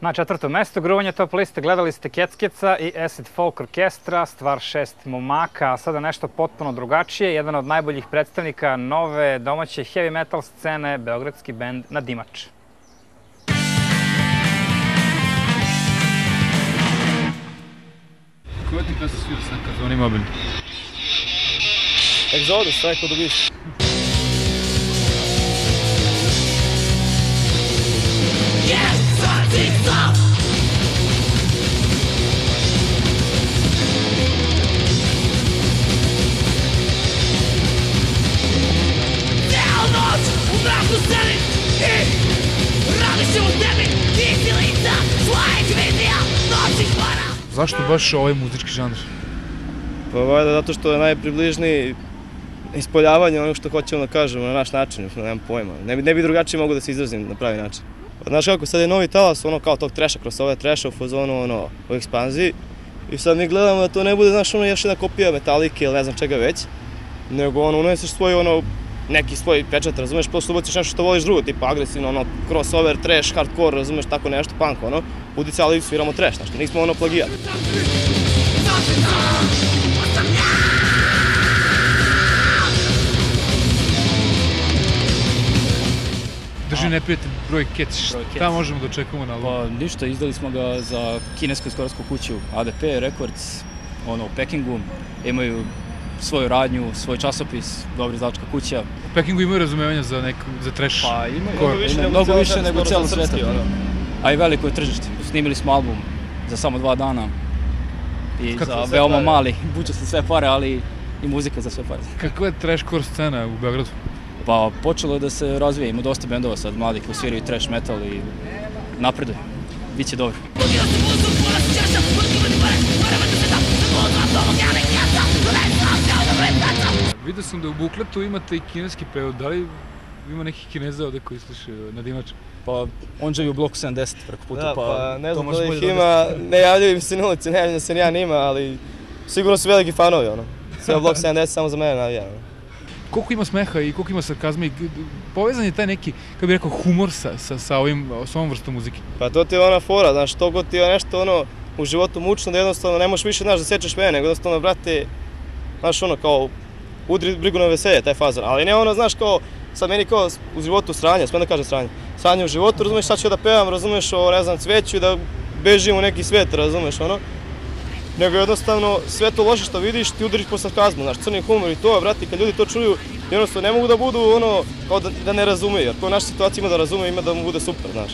Na četvrtom mestu gruvanja top liste gledali ste Keckeca i Acid Folk Orkestra, stvar 6 momaka, a sada nešto potpuno drugačije, jedan od najboljih predstavnika nove domaće heavy metal scene, beogradski bend Nadimač. Koja ti pesma svira sad kad zvoni mobil? Exodus, Strike of the Beast. Zašto baš ovaj muzički žanr? Pa valjda zato što je najpribližniji ispoljavanje onog što hoćemo da kažemo na naš način, nemam pojma. Ne bi drugačije mogu da se izrazim na pravi način. Znaš kako, sad je novi talas, ono kao tog treša, kroz ove treša u fazonu, ono, u ekspanziji. I sad mi gledamo da to ne bude, znaš, ono, još jedna kopija Metalike ili ne znam čega već. Nego, ono, uneseš svoj, ono, neki svoj pečat, razumeš, prosto ubaciš nešto što voliš drugo, tipa agresivno, ono, crossover, trash, hardcore, razumeš, tako nešto, punk, ono. Udice, ali sviramo trash, znaš, nismo ono plagijat. Drži neprijatelj broj Kec, šta možemo da očekujemo na albumu? Pa ništa, izdali smo ga za kinesku iskorarsku kuću ADP Records, ono u Pekingu, imaju svoju radnju, svoj časopis, dobra izdavačka kuća. U Pekingu imaju razumevanja za trash? Pa imaju, mnogo više nego cijelo sveta. A i veliko je tržište. Snimili smo album za samo 2 dana i za veoma mali, buče se sve pare, ali i muzika za sve pare. Kakva je trashcore scena u Beogradu? Pa počelo je da se razvija, ima dosta bendova sad mladih koji sviraju trash metal i napreduje. Biće dobro. Vidio sam da u bukletu imate i kineski prevod, da li ima nekih Kineza ovde koji slušaju Nadimač? Pa on živi u bloku 70 preko puta, pa ne znam da ih ima, ne javljaju mi se na ulici, ne javljaju se ni ja njima, ali sigurno su veliki fanovi, ono. Sve blok 70 samo za mene navija, ono. Koliko ima smeha i koliko ima sarkazma i povezan je taj neki, kako bih rekao, humor sa ovom vrstom muzike? Pa to ti je ona fora, znaš, to god ti je nešto ono u životu mučno da jednostavno ne možeš više, znaš, da sečeš mene, nego jednostavno, brate, znaš, ono, kao, udri brigu na veselje, taj fazon, ali ne ono, znaš, kao, sad meni kao u životu sranje, smem da kažem sranje, sranje u životu, razumeš, sad ću da pevam, razumeš, o, ne znam, cveću i da bežim u neki svet, razumeš, ono, nego jednostavno sve to loše što vidiš ti udariš po sarkazmu, znaš, crni humor i to, brati, kad ljudi to čuju, jednostavno ne mogu da budu ono, kao da ne razumeju, jer ko u našoj situaciji ima da razume, ima da mu bude super, znaš.